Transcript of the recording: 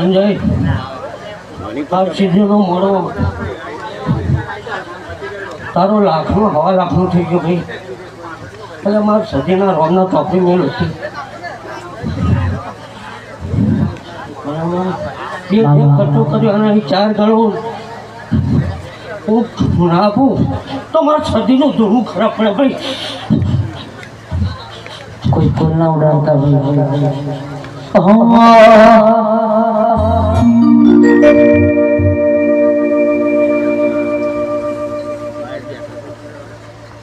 સંજય આ સીધીનો મોડો તારો લાખનો 1.5 લાખનું થઈ ગયું ભાઈ. એટલે મારા સદીના રોમના ચોપડી મેળ હતી બરાબર. બે ખર્ચો કર્યો અને 4 ગણું હું નાખું તો મારા સદીનું ધોરું ખરાબ પડે ભાઈ. કોઈ ફૂલ ના ઉડાડતા ભાઈ.